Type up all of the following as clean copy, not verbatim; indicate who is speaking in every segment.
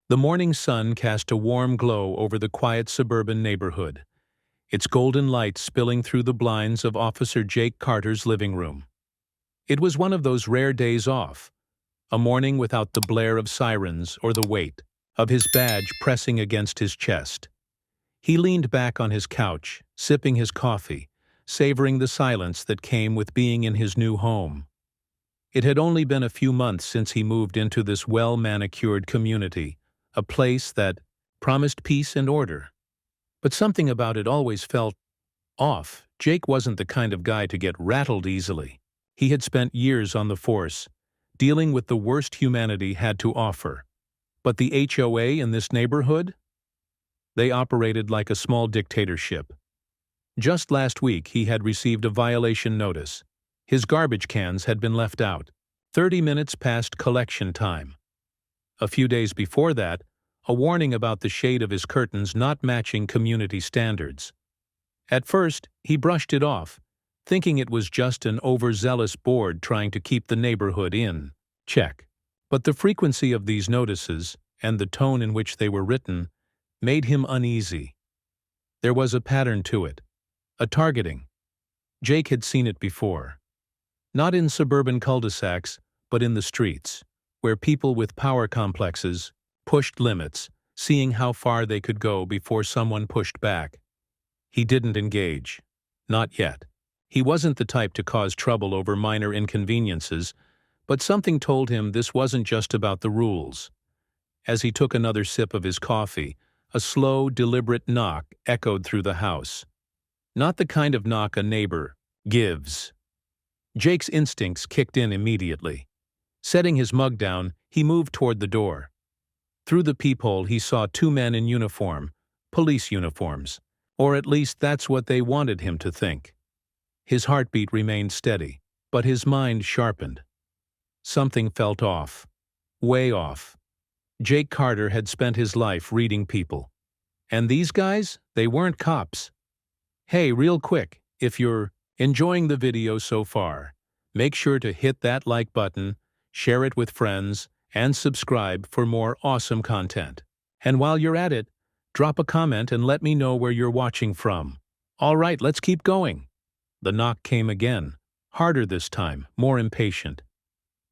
Speaker 1: The morning sun cast a warm glow over the quiet suburban neighborhood, its golden light spilling through the blinds of Officer Jake Carter's living room. It was one of those rare days off, a morning without the blare of sirens or the weight of his badge pressing against his chest. He leaned back on his couch, sipping his coffee, savoring the silence that came with being in his new home. It had only been a few months since he moved into this well-manicured community, a place that promised peace and order. But something about it always felt off. Jake wasn't the kind of guy to get rattled easily. He had spent years on the force, dealing with the worst humanity had to offer. But the HOA in this neighborhood? They operated like a small dictatorship. Just last week he had received a violation notice. His garbage cans had been left out, 30 minutes past collection time. A few days before that, a warning about the shade of his curtains not matching community standards. At first, he brushed it off, thinking it was just an overzealous board trying to keep the neighborhood in check. But the frequency of these notices, and the tone in which they were written, made him uneasy. There was a pattern to it, a targeting. Jake had seen it before. Not in suburban cul-de-sacs, but in the streets, where people with power complexes pushed limits, seeing how far they could go before someone pushed back. He didn't engage. Not yet. He wasn't the type to cause trouble over minor inconveniences, but something told him this wasn't just about the rules. As he took another sip of his coffee, a slow, deliberate knock echoed through the house. Not the kind of knock a neighbor gives. Jake's instincts kicked in immediately. Setting his mug down, he moved toward the door. Through the peephole he saw two men in uniform, police uniforms, or at least that's what they wanted him to think. His heartbeat remained steady, but his mind sharpened. Something felt off. Way off. Jake Carter had spent his life reading people. And these guys, they weren't cops. Hey, real quick, if you're enjoying the video so far, make sure to hit that like button, share it with friends, and subscribe for more awesome content. And while you're at it, drop a comment and let me know where you're watching from. All right, let's keep going. The knock came again, harder this time, more impatient.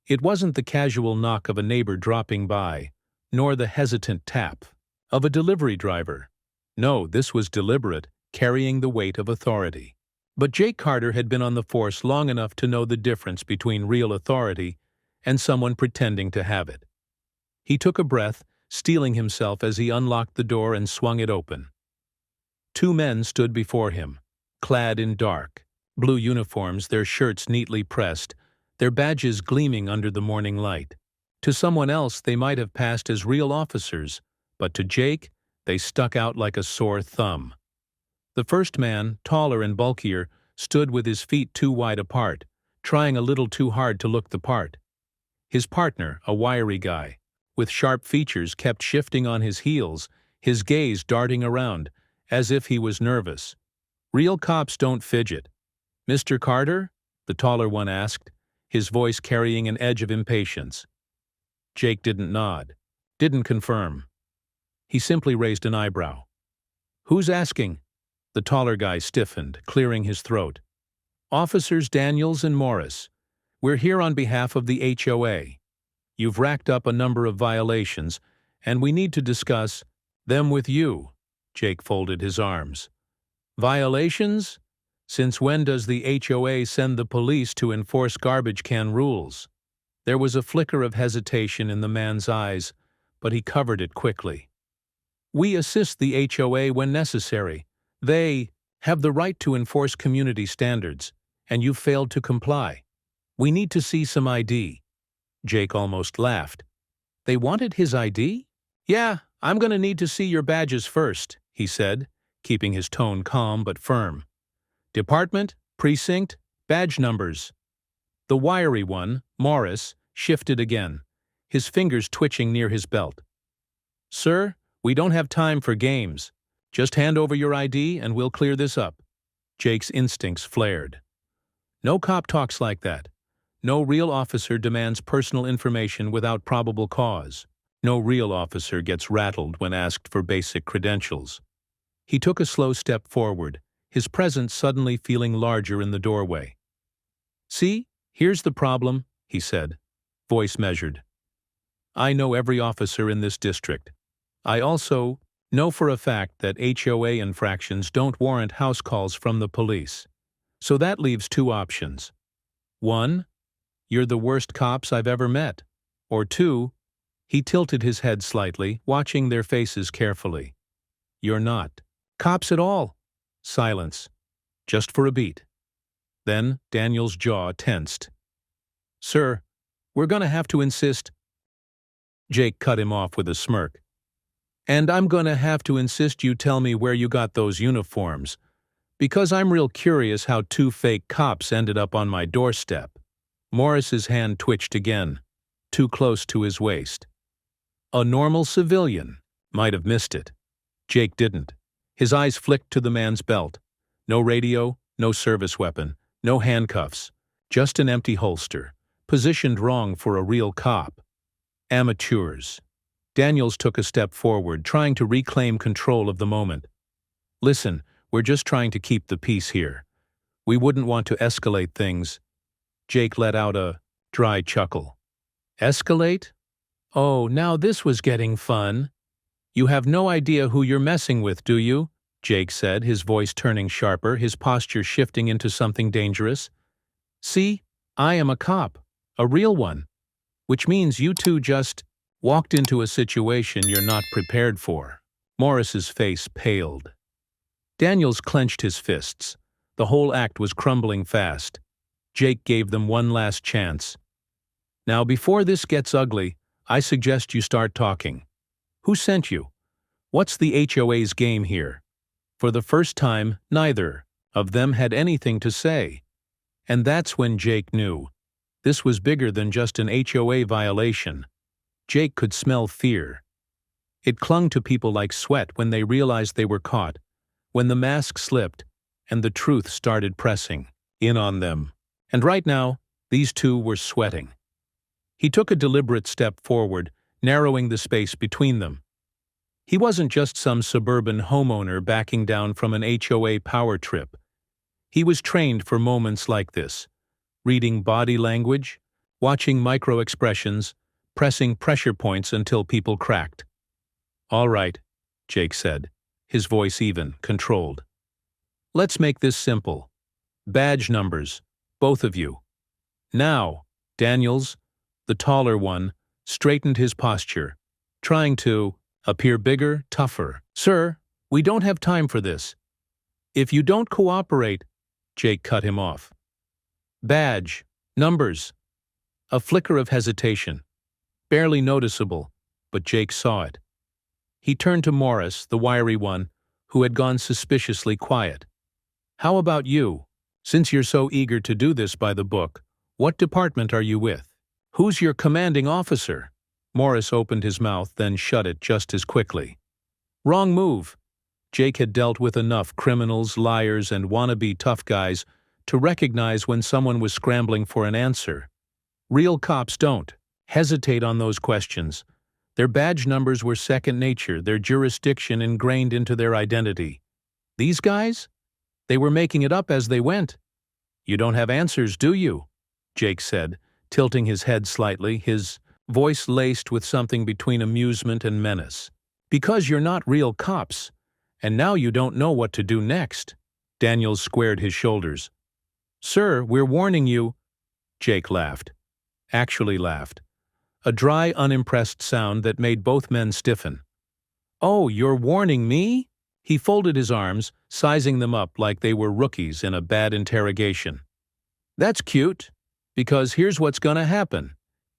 Speaker 1: It wasn't the casual knock of a neighbor dropping by, nor the hesitant tap of a delivery driver. No, this was deliberate, carrying the weight of authority. But Jake Carter had been on the force long enough to know the difference between real authority and someone pretending to have it. He took a breath, steeling himself as he unlocked the door and swung it open. Two men stood before him, clad in dark blue uniforms, their shirts neatly pressed, their badges gleaming under the morning light. To someone else they might have passed as real officers, but to Jake, they stuck out like a sore thumb. The first man, taller and bulkier, stood with his feet too wide apart, trying a little too hard to look the part. His partner, a wiry guy, with sharp features, kept shifting on his heels, his gaze darting around, as if he was nervous. "Real cops don't fidget." "Mr. Carter?" the taller one asked, his voice carrying an edge of impatience. Jake didn't nod, didn't confirm. He simply raised an eyebrow. "Who's asking?" The taller guy stiffened, clearing his throat. "Officers Daniels and Morris. We're here on behalf of the HOA. You've racked up a number of violations, and we need to discuss them with you." Jake folded his arms. "Violations? Since when does the HOA send the police to enforce garbage can rules?" There was a flicker of hesitation in the man's eyes, but he covered it quickly. "We assist the HOA when necessary. They have the right to enforce community standards, and you've failed to comply. We need to see some ID." Jake almost laughed. They wanted his ID? "Yeah, I'm going to need to see your badges first," he said, keeping his tone calm but firm. "Department, precinct, badge numbers." The wiry one, Morris, shifted again, his fingers twitching near his belt. "Sir, we don't have time for games. Just hand over your ID and we'll clear this up." Jake's instincts flared. No cop talks like that. No real officer demands personal information without probable cause. No real officer gets rattled when asked for basic credentials. He took a slow step forward, his presence suddenly feeling larger in the doorway. "See, here's the problem," he said, voice measured. "I know every officer in this district. I also know for a fact that HOA infractions don't warrant house calls from the police. So that leaves two options. One, you're the worst cops I've ever met. Or two," he tilted his head slightly, watching their faces carefully, "you're not cops at all." Silence, just for a beat. Then Daniel's jaw tensed. "Sir, we're gonna have to insist—" Jake cut him off with a smirk. "And I'm gonna have to insist you tell me where you got those uniforms, because I'm real curious how two fake cops ended up on my doorstep." Morris's hand twitched again, too close to his waist. A normal civilian might have missed it. Jake didn't. His eyes flicked to the man's belt. No radio, no service weapon, no handcuffs, just an empty holster, positioned wrong for a real cop. Amateurs. Daniels took a step forward, trying to reclaim control of the moment. "Listen, we're just trying to keep the peace here. We wouldn't want to escalate things." Jake let out a dry chuckle. "Escalate? Oh, now this was getting fun. You have no idea who you're messing with, do you?" Jake said, his voice turning sharper, his posture shifting into something dangerous. "See, I am a cop, a real one, which means you two just walked into a situation you're not prepared for." Morris's face paled. Daniels clenched his fists. The whole act was crumbling fast. Jake gave them one last chance. "Now, before this gets ugly, I suggest you start talking. Who sent you? What's the HOA's game here?" For the first time, neither of them had anything to say. And that's when Jake knew. This was bigger than just an HOA violation. Jake could smell fear. It clung to people like sweat when they realized they were caught, when the mask slipped and the truth started pressing in on them. And right now, these two were sweating. He took a deliberate step forward, narrowing the space between them. He wasn't just some suburban homeowner backing down from an HOA power trip. He was trained for moments like this, reading body language, watching micro-expressions, pressing pressure points until people cracked. "All right," Jake said, his voice even, controlled. "Let's make this simple. Badge numbers, both of you." Now, Daniels, the taller one, straightened his posture, trying to appear bigger, tougher. "Sir, we don't have time for this. If you don't cooperate—" Jake cut him off. "Badge, numbers." A flicker of hesitation. Barely noticeable, but Jake saw it. He turned to Morris, the wiry one, who had gone suspiciously quiet. "How about you? Since you're so eager to do this by the book, what department are you with? Who's your commanding officer?" Morris opened his mouth, then shut it just as quickly. Wrong move. Jake had dealt with enough criminals, liars, and wannabe tough guys to recognize when someone was scrambling for an answer. Real cops don't hesitate on those questions. Their badge numbers were second nature, their jurisdiction ingrained into their identity. These guys? They were making it up as they went. "You don't have answers, do you?" Jake said, tilting his head slightly, his voice laced with something between amusement and menace. "Because you're not real cops, and now you don't know what to do next." Daniels squared his shoulders. "Sir, we're warning you." Jake laughed. Actually laughed. A dry, unimpressed sound that made both men stiffen. "Oh, you're warning me?" He folded his arms, sizing them up like they were rookies in a bad interrogation. "That's cute, because here's what's gonna happen.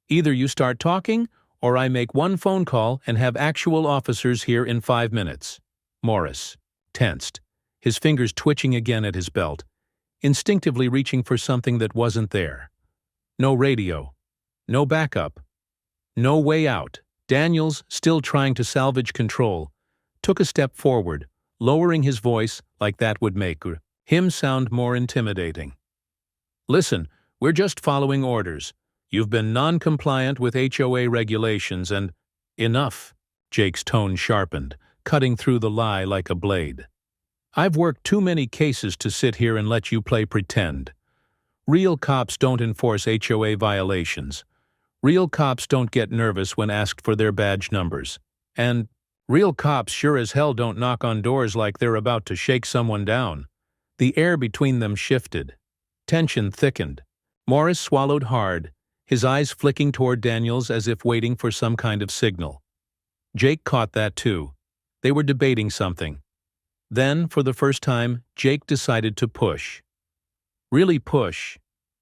Speaker 1: Either you start talking, or I make one phone call and have actual officers here in 5 minutes. Morris tensed, his fingers twitching again at his belt, instinctively reaching for something that wasn't there. No radio. No backup. No way out. Daniels, still trying to salvage control, took a step forward, lowering his voice like that would make him sound more intimidating. "Listen, we're just following orders. You've been non-compliant with HOA regulations and—" Enough, Jake's tone sharpened, cutting through the lie like a blade. I've worked too many cases to sit here and let you play pretend. Real cops don't enforce HOA violations. Real cops don't get nervous when asked for their badge numbers. And real cops sure as hell don't knock on doors like they're about to shake someone down. The air between them shifted. Tension thickened. Morris swallowed hard, his eyes flicking toward Daniels as if waiting for some kind of signal. Jake caught that too. They were debating something. Then, for the first time, Jake decided to push. Really push,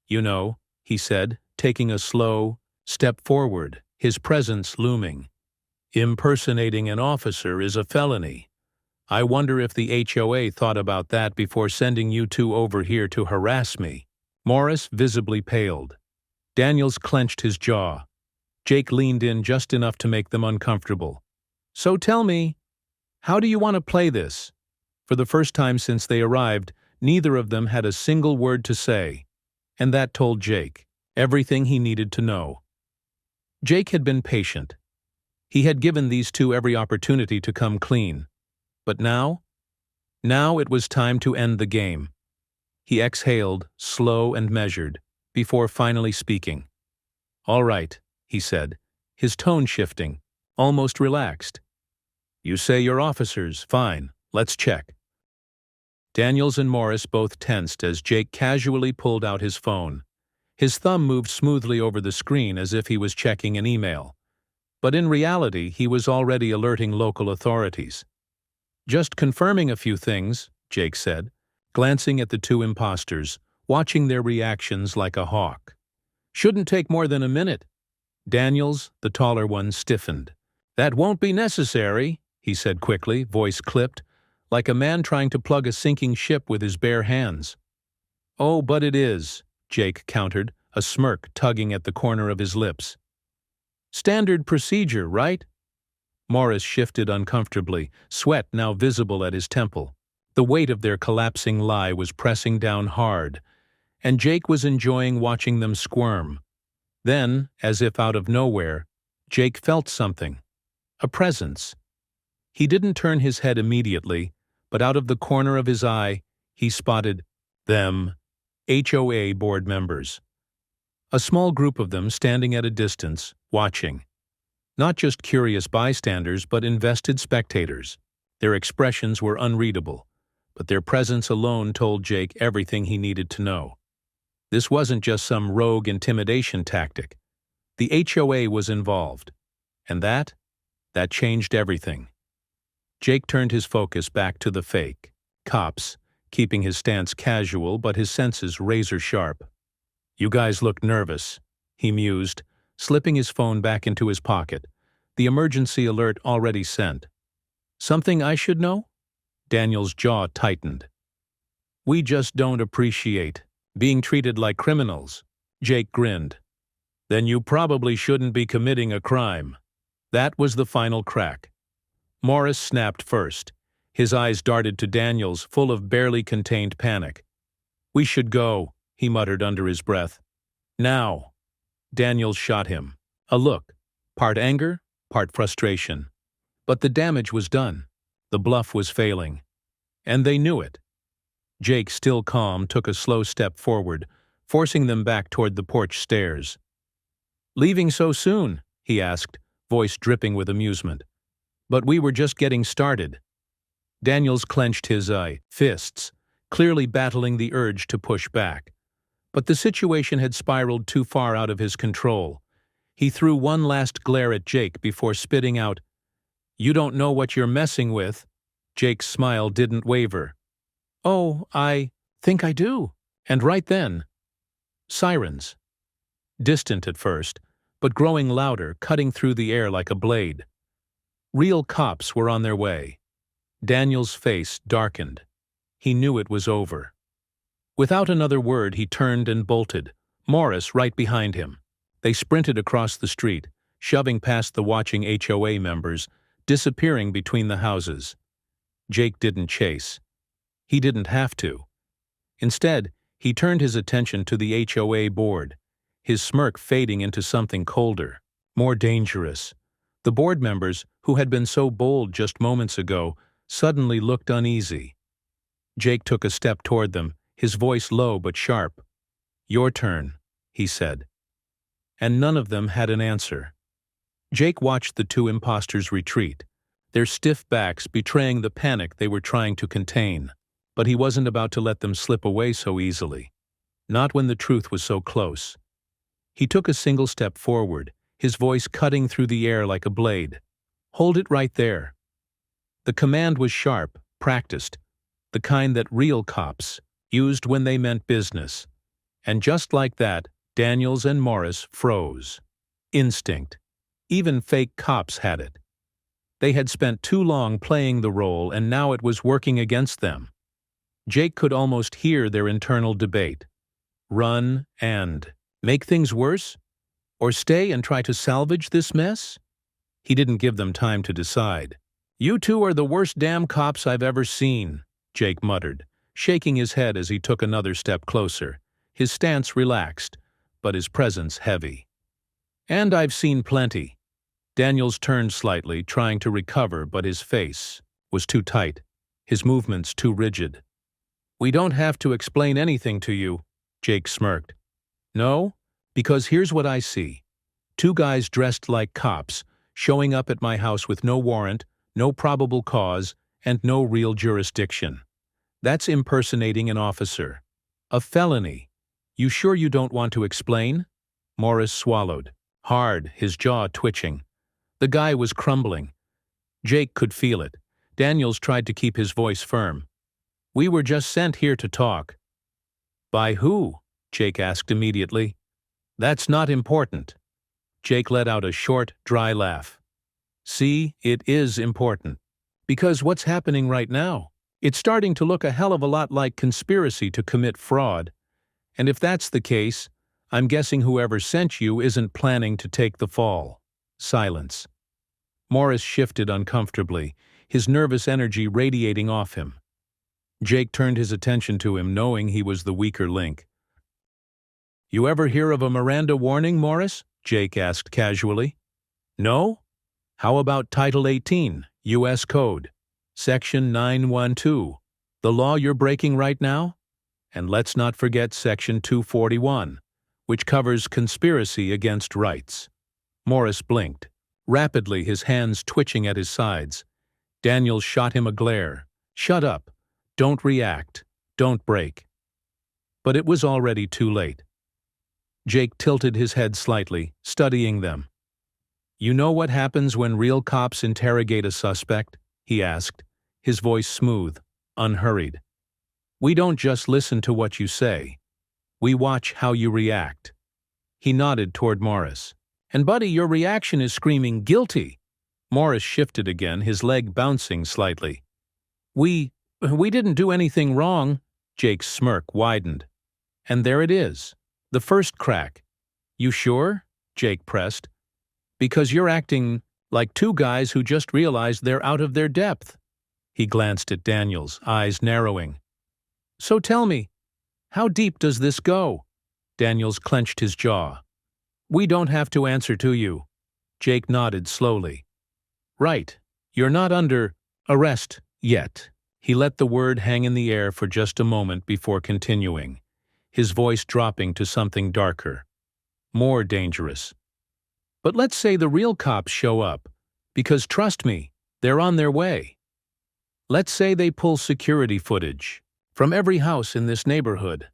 Speaker 1: you know, he said, taking a slow step forward, his presence looming. Impersonating an officer is a felony. I wonder if the HOA thought about that before sending you two over here to harass me. Morris visibly paled. Daniels clenched his jaw. Jake leaned in just enough to make them uncomfortable. So tell me, how do you want to play this? For the first time since they arrived, neither of them had a single word to say, and that told Jake everything he needed to know. Jake had been patient. He had given these two every opportunity to come clean. But now it was time to end the game. He exhaled, slow and measured, before finally speaking. All right, he said, his tone shifting, almost relaxed. You say you're officers, fine, let's check. Daniels and Morris both tensed as Jake casually pulled out his phone. His thumb moved smoothly over the screen as if he was checking an email. But in reality, he was already alerting local authorities. Just confirming a few things, Jake said, glancing at the two imposters, watching their reactions like a hawk. Shouldn't take more than a minute. Daniels, the taller one, stiffened. That won't be necessary, he said quickly, voice clipped, like a man trying to plug a sinking ship with his bare hands. Oh, but it is, Jake countered, a smirk tugging at the corner of his lips. Standard procedure, right? Morris shifted uncomfortably, sweat now visible at his temple. The weight of their collapsing lie was pressing down hard, and Jake was enjoying watching them squirm. Then, as if out of nowhere, Jake felt something. A presence. He didn't turn his head immediately, but out of the corner of his eye, he spotted them, HOA board members. A small group of them standing at a distance, watching. Not just curious bystanders, but invested spectators. Their expressions were unreadable, but their presence alone told Jake everything he needed to know. This wasn't just some rogue intimidation tactic. The HOA was involved, and that changed everything. Jake turned his focus back to the fake cops, keeping his stance casual but his senses razor-sharp. You guys look nervous, he mused, slipping his phone back into his pocket, the emergency alert already sent. Something I should know? Daniel's jaw tightened. We just don't appreciate being treated like criminals, Jake grinned. Then you probably shouldn't be committing a crime. That was the final crack. Morris snapped first. His eyes darted to Daniel's, full of barely contained panic. We should go, he muttered under his breath. Now. Daniels shot him. A look, part anger, part frustration. But the damage was done. The bluff was failing. And they knew it. Jake, still calm, took a slow step forward, forcing them back toward the porch stairs. Leaving so soon? He asked, voice dripping with amusement. But we were just getting started. Daniels clenched his fists, clearly battling the urge to push back. But the situation had spiraled too far out of his control. He threw one last glare at Jake before spitting out, You don't know what you're messing with. Jake's smile didn't waver. Oh, I think I do. And right then, sirens. Distant at first, but growing louder, cutting through the air like a blade. Real cops were on their way. Daniel's face darkened. He knew it was over. Without another word, he turned and bolted, Morris right behind him. They sprinted across the street, shoving past the watching HOA members, disappearing between the houses. Jake didn't chase. He didn't have to. Instead, he turned his attention to the HOA board, his smirk fading into something colder, more dangerous. The board members, who had been so bold just moments ago, suddenly looked uneasy. Jake took a step toward them, his voice low but sharp. "Your turn," he said. And none of them had an answer. Jake watched the two imposters retreat, their stiff backs betraying the panic they were trying to contain. But he wasn't about to let them slip away so easily. Not when the truth was so close. He took a single step forward, his voice cutting through the air like a blade. "Hold it right there." The command was sharp, practiced, the kind that real cops used when they meant business. And just like that, Daniels and Morris froze. Instinct. Even fake cops had it. They had spent too long playing the role, and now it was working against them. Jake could almost hear their internal debate. Run and make things worse? Or stay and try to salvage this mess? He didn't give them time to decide. "You two are the worst damn cops I've ever seen," Jake muttered, shaking his head as he took another step closer, his stance relaxed, but his presence heavy. "And I've seen plenty." Daniels turned slightly, trying to recover, but his face was too tight, his movements too rigid. "We don't have to explain anything to you," Jake smirked. "No, because here's what I see. Two guys dressed like cops, showing up at my house with no warrant, no probable cause, and no real jurisdiction. That's impersonating an officer. A felony. You sure you don't want to explain?" Morris swallowed, hard, his jaw twitching. The guy was crumbling. Jake could feel it. Daniels tried to keep his voice firm. "We were just sent here to talk." "By who?" Jake asked immediately. "That's not important." Jake let out a short, dry laugh. "See, it is important. Because what's happening right now? It's starting to look a hell of a lot like conspiracy to commit fraud. And if that's the case, I'm guessing whoever sent you isn't planning to take the fall." Silence. Morris shifted uncomfortably, his nervous energy radiating off him. Jake turned his attention to him, knowing he was the weaker link. "You ever hear of a Miranda warning, Morris?" Jake asked casually. "No? How about Title 18, U.S. Code, Section 912, the law you're breaking right now? And let's not forget Section 241, which covers conspiracy against rights." Morris blinked, rapidly, his hands twitching at his sides. Daniels shot him a glare. "Shut up. Don't react. Don't break." But it was already too late. Jake tilted his head slightly, studying them. "You know what happens when real cops interrogate a suspect?" he asked, his voice smooth, unhurried. "We don't just listen to what you say. We watch how you react." He nodded toward Morris. "And buddy, your reaction is screaming guilty." Morris shifted again, his leg bouncing slightly. We didn't do anything wrong." Jake's smirk widened. "And there it is. The first crack." "You sure?" Jake pressed. "Because you're acting like two guys who just realized they're out of their depth." He glanced at Daniels, eyes narrowing. "So tell me, how deep does this go?" Daniels clenched his jaw. "We don't have to answer to you." Jake nodded slowly. "Right. You're not under arrest yet." He let the word hang in the air for just a moment before continuing, his voice dropping to something darker, more dangerous. "But let's say the real cops show up, because trust me, they're on their way. Let's say they pull security footage from every house in this neighborhood.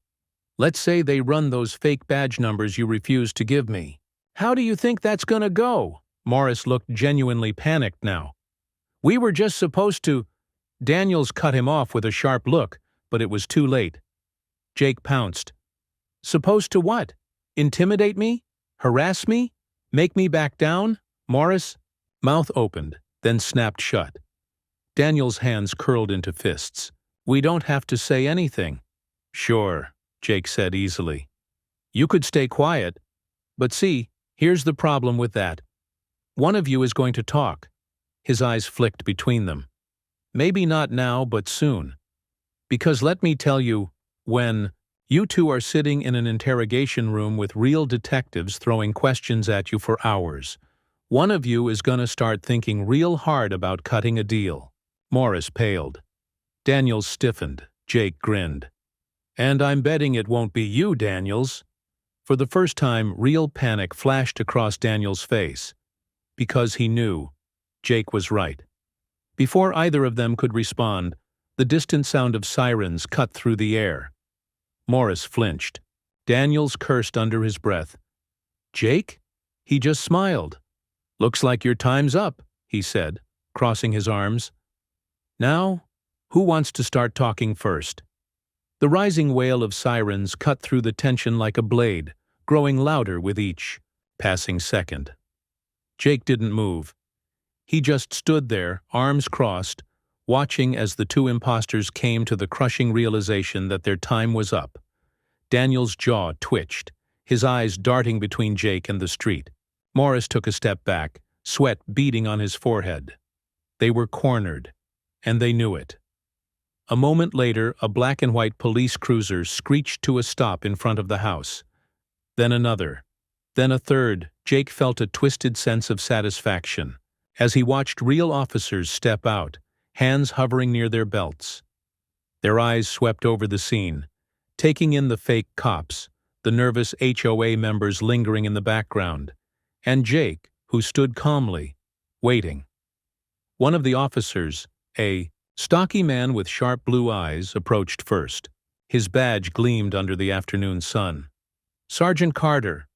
Speaker 1: Let's say they run those fake badge numbers you refused to give me. How do you think that's gonna go?" Morris looked genuinely panicked now. "We were just supposed to—" Daniels cut him off with a sharp look, but it was too late. Jake pounced. "Supposed to what? Intimidate me? Harass me? Make me back down?" Morris' mouth opened, then snapped shut. Daniels' hands curled into fists. "We don't have to say anything." "Sure," Jake said easily. "You could stay quiet. But see, here's the problem with that. One of you is going to talk." His eyes flicked between them. "Maybe not now, but soon. Because let me tell you, when you two are sitting in an interrogation room with real detectives throwing questions at you for hours, One of you is gonna start thinking real hard about cutting a deal. Morris paled. Daniels stiffened. Jake grinned. And I'm betting it won't be you, Daniels. For the first time, real panic flashed across Daniels' face. Because he knew Jake was right. Before either of them could respond, the distant sound of sirens cut through the air. Morris flinched. Daniels cursed under his breath. Jake? He just smiled. Looks like your time's up, he said, crossing his arms. Now, who wants to start talking first? The rising wail of sirens cut through the tension like a blade, growing louder with each passing second. Jake didn't move. He just stood there, arms crossed, watching as the two imposters came to the crushing realization that their time was up. Daniel's jaw twitched, his eyes darting between Jake and the street. Morris took a step back, sweat beading on his forehead. They were cornered, and they knew it. A moment later, a black and white police cruiser screeched to a stop in front of the house. Then another. Then a third. Jake felt a twisted sense of satisfaction as he watched real officers step out, hands hovering near their belts. Their eyes swept over the scene, taking in the fake cops, the nervous HOA members lingering in the background, and Jake, who stood calmly, waiting. One of the officers, a stocky man with sharp blue eyes, approached first. His badge gleamed under the afternoon sun. Sergeant Carter.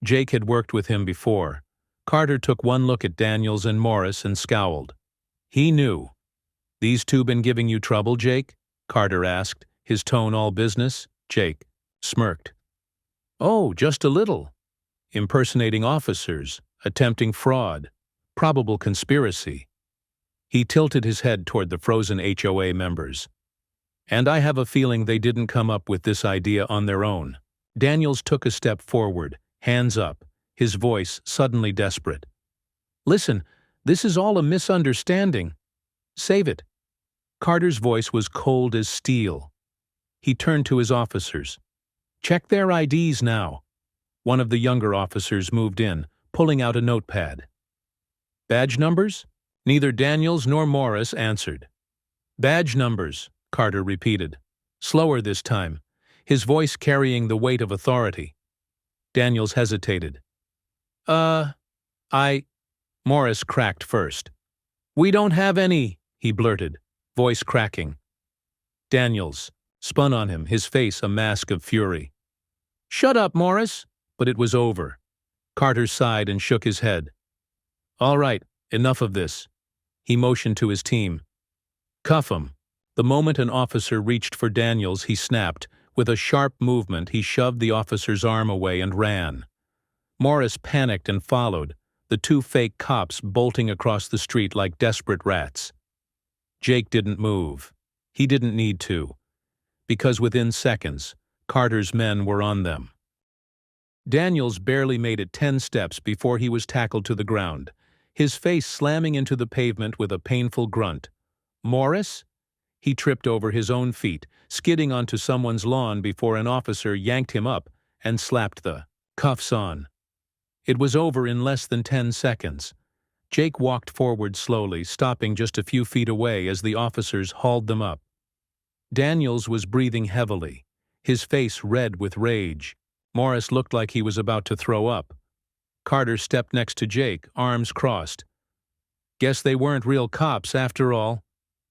Speaker 1: Jake had worked with him before. Carter took one look at Daniels and Morris and scowled. He knew. These two been giving you trouble, Jake? Carter asked, his tone all business. Jake smirked. Oh, just a little. Impersonating officers, attempting fraud, probable conspiracy. He tilted his head toward the frozen HOA members. And I have a feeling they didn't come up with this idea on their own. Daniels took a step forward, hands up, his voice suddenly desperate. Listen, this is all a misunderstanding. Save it. Carter's voice was cold as steel. He turned to his officers. Check their IDs now. One of the younger officers moved in, pulling out a notepad. Badge numbers? Neither Daniels nor Morris answered. Badge numbers, Carter repeated, slower this time, his voice carrying the weight of authority. Daniels hesitated. Morris cracked first. We don't have any, he blurted, voice cracking. Daniels spun on him, his face a mask of fury. Shut up, Morris! But it was over. Carter sighed and shook his head. All right, enough of this. He motioned to his team. Cuff him. The moment an officer reached for Daniels, he snapped. With a sharp movement, he shoved the officer's arm away and ran. Morris panicked and followed, the two fake cops bolting across the street like desperate rats. Jake didn't move. He didn't need to, because within seconds, Carter's men were on them. Daniels barely made it 10 steps before he was tackled to the ground, his face slamming into the pavement with a painful grunt. Morris? He tripped over his own feet, skidding onto someone's lawn before an officer yanked him up and slapped the cuffs on. It was over in less than 10 seconds. Jake walked forward slowly, stopping just a few feet away as the officers hauled them up. Daniels was breathing heavily, his face red with rage. Morris looked like he was about to throw up. Carter stepped next to Jake, arms crossed. Guess they weren't real cops after all,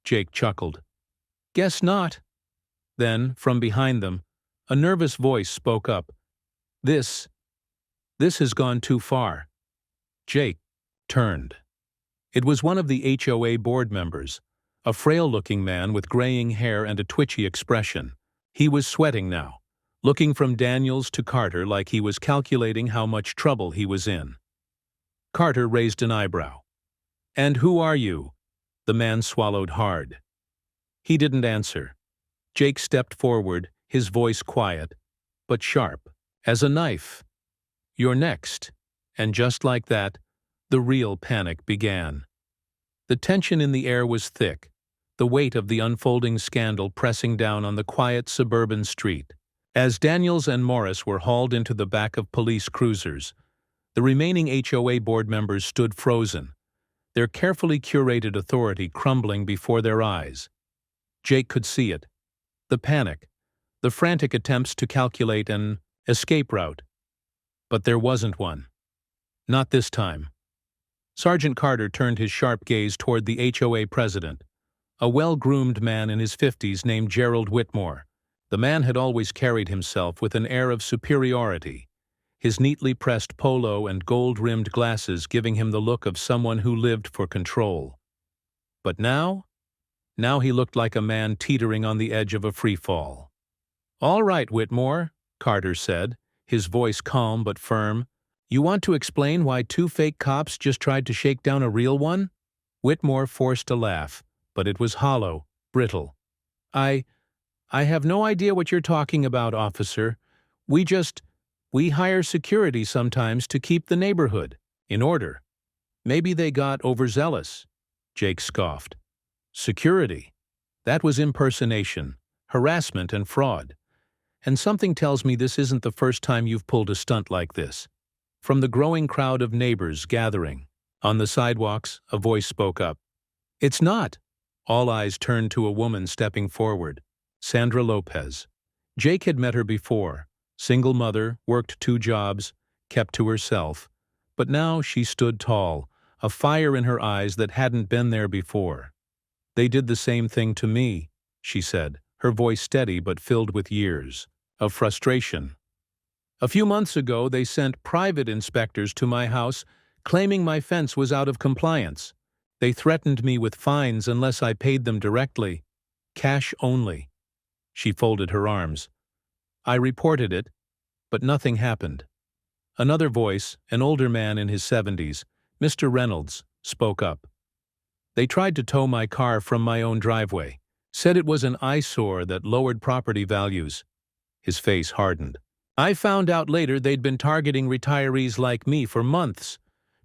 Speaker 1: Jake chuckled. Guess not. Then, from behind them, a nervous voice spoke up. This has gone too far. Jake turned. It was one of the HOA board members, a frail-looking man with graying hair and a twitchy expression. He was sweating now, looking from Daniels to Carter like he was calculating how much trouble he was in. Carter raised an eyebrow. And who are you? The man swallowed hard. He didn't answer. Jake stepped forward, his voice quiet, but sharp, as a knife. You're next. And just like that, the real panic began. The tension in the air was thick, the weight of the unfolding scandal pressing down on the quiet suburban street. As Daniels and Morris were hauled into the back of police cruisers, The remaining HOA board members stood frozen, their carefully curated authority crumbling before their eyes. Jake could see it. The panic, the frantic attempts to calculate an escape route. But there wasn't one. Not this time. Sergeant Carter turned his sharp gaze toward the HOA president, a well-groomed man in his 50s named Gerald Whitmore. The man had always carried himself with an air of superiority, his neatly pressed polo and gold-rimmed glasses giving him the look of someone who lived for control. But now he looked like a man teetering on the edge of a free fall. "All right, Whitmore," Carter said, his voice calm but firm. "You want to explain why two fake cops just tried to shake down a real one?" Whitmore forced a laugh, but it was hollow, brittle. I have no idea what you're talking about, officer. We hire security sometimes to keep the neighborhood in order." "Maybe they got overzealous," Jake scoffed. "Security? That was impersonation, harassment, and fraud. And something tells me this isn't the first time you've pulled a stunt like this." From the growing crowd of neighbors gathering on the sidewalks, a voice spoke up. "It's not." All eyes turned to a woman stepping forward, Sandra Lopez. Jake had met her before. Single mother, worked 2 jobs, kept to herself. But now she stood tall, a fire in her eyes that hadn't been there before. "They did the same thing to me," she said, her voice steady but filled with years of frustration. "A few months ago, they sent private inspectors to my house claiming my fence was out of compliance. They threatened me with fines unless I paid them directly. Cash only." She folded her arms. "I reported it, but nothing happened." Another voice, an older man in his 70s, Mr. Reynolds, spoke up. "They tried to tow my car from my own driveway, said it was an eyesore that lowered property values." His face hardened. "I found out later they'd been targeting retirees like me for months,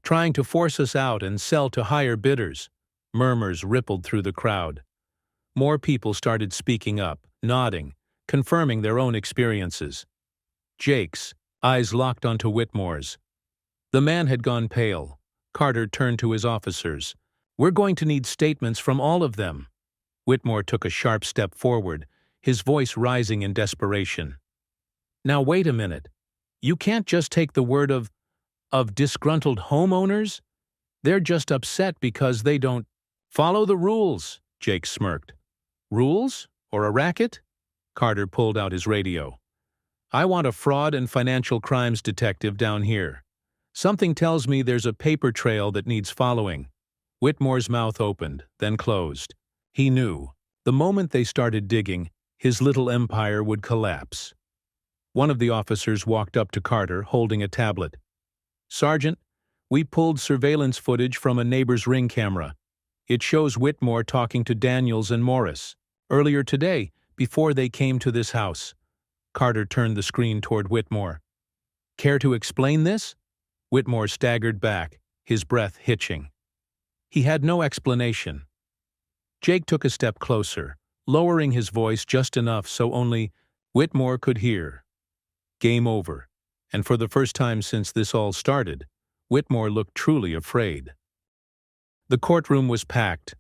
Speaker 1: trying to force us out and sell to higher bidders." Murmurs rippled through the crowd. More people started speaking up, nodding, confirming their own experiences. Jake's eyes locked onto Whitmore's. The man had gone pale. Carter turned to his officers. "We're going to need statements from all of them." Whitmore took a sharp step forward, his voice rising in desperation. "Now wait a minute. You can't just take the word of disgruntled homeowners? They're just upset because they don't follow the rules," Jake smirked. "Rules? Or a racket?" Carter pulled out his radio. "I want a fraud and financial crimes detective down here. Something tells me there's a paper trail that needs following." Whitmore's mouth opened, then closed. He knew, the moment they started digging, his little empire would collapse. One of the officers walked up to Carter, holding a tablet. "Sergeant, we pulled surveillance footage from a neighbor's ring camera. It shows Whitmore talking to Daniels and Morris earlier today, before they came to this house." Carter turned the screen toward Whitmore. "Care to explain this?" Whitmore staggered back, his breath hitching. He had no explanation. Jake took a step closer, lowering his voice just enough so only Whitmore could hear. Game over, and for the first time since this all started, Whitmore looked truly afraid. The courtroom was packed.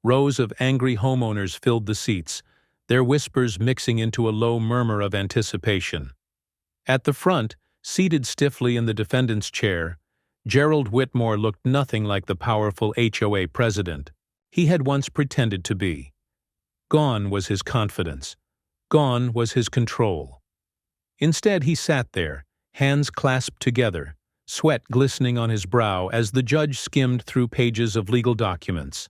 Speaker 1: Rows of angry homeowners filled the seats, their whispers mixing into a low murmur of anticipation. At the front, seated stiffly in the defendant's chair, Gerald Whitmore looked nothing like the powerful HOA president he had once pretended to be. Gone was his confidence. Gone was his control. Instead, he sat there, hands clasped together, sweat glistening on his brow as the judge skimmed through pages of legal documents.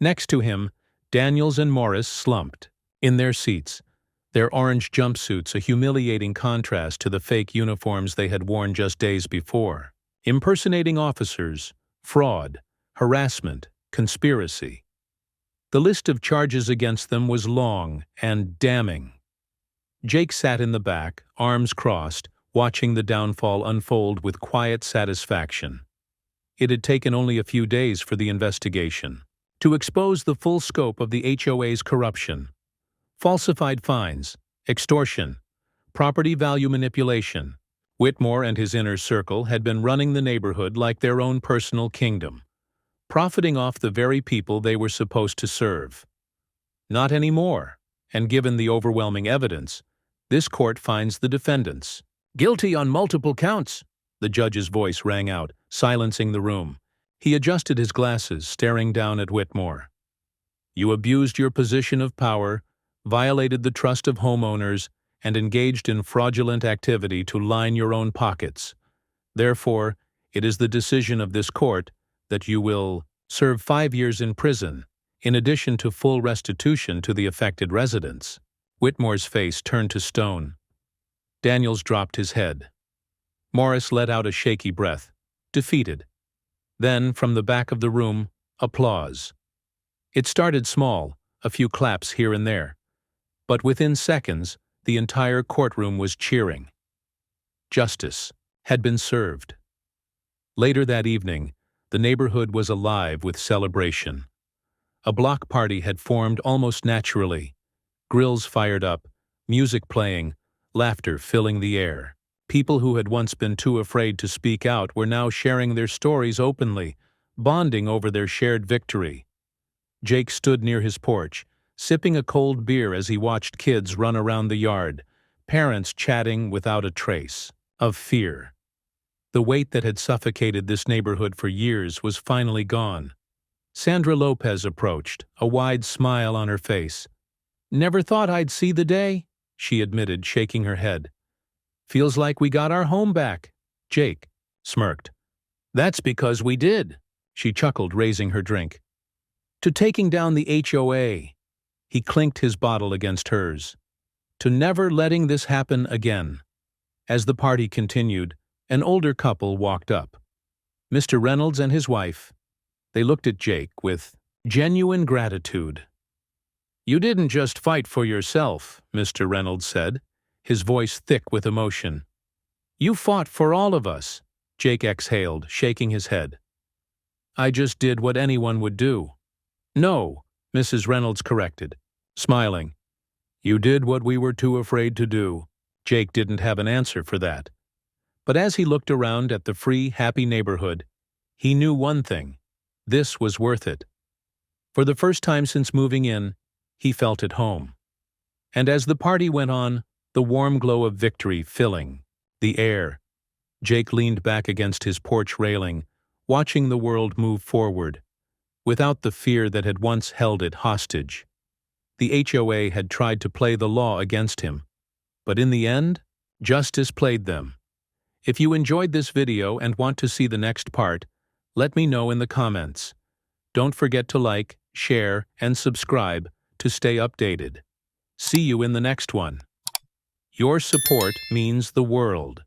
Speaker 1: Next to him, Daniels and Morris slumped, in their seats, their orange jumpsuits a humiliating contrast to the fake uniforms they had worn just days before. Impersonating officers, fraud, harassment, conspiracy. The list of charges against them was long and damning. Jake sat in the back, arms crossed, watching the downfall unfold with quiet satisfaction. It had taken only a few days for the investigation to expose the full scope of the HOA's corruption. Falsified fines, extortion, property value manipulation, Whitmore and his inner circle had been running the neighborhood like their own personal kingdom, profiting off the very people they were supposed to serve. Not anymore, and given the overwhelming evidence, this court finds the defendants guilty on multiple counts. The judge's voice rang out, silencing the room. He adjusted his glasses, staring down at Whitmore. You abused your position of power, violated the trust of homeowners, and engaged in fraudulent activity to line your own pockets. Therefore, it is the decision of this court that you will serve 5 years in prison, in addition to full restitution to the affected residents. Whitmore's face turned to stone. Daniels dropped his head. Morris let out a shaky breath, defeated. Then, from the back of the room, applause. It started small, a few claps here and there. But within seconds, the entire courtroom was cheering. Justice had been served. Later that evening, the neighborhood was alive with celebration. A block party had formed almost naturally. Grills fired up, music playing, laughter filling the air. People who had once been too afraid to speak out were now sharing their stories openly, bonding over their shared victory. Jake stood near his porch, sipping a cold beer as he watched kids run around the yard, parents chatting without a trace of fear. The weight that had suffocated this neighborhood for years was finally gone. Sandra Lopez approached, a wide smile on her face. "Never thought I'd see the day," she admitted, shaking her head. "Feels like we got our home back." Jake smirked. "That's because we did," she chuckled, raising her drink. "To taking down the HOA." He clinked his bottle against hers. "To never letting this happen again." As the party continued, an older couple walked up. Mr. Reynolds and his wife. They looked at Jake with genuine gratitude. "You didn't just fight for yourself," Mr. Reynolds said, his voice thick with emotion. "You fought for all of us," Jake exhaled, shaking his head. "I just did what anyone would do." "No," Mrs. Reynolds corrected, smiling. "You did what we were too afraid to do." Jake didn't have an answer for that. But as he looked around at the free, happy neighborhood, he knew one thing. This was worth it. For the first time since moving in, he felt at home. And as the party went on, the warm glow of victory filling the air, Jake leaned back against his porch railing, watching the world move forward, without the fear that had once held it hostage. The HOA had tried to play the law against him, but in the end, justice played them. If you enjoyed this video and want to see the next part, let me know in the comments. Don't forget to like, share, and subscribe to stay updated. See you in the next one. Your support means the world.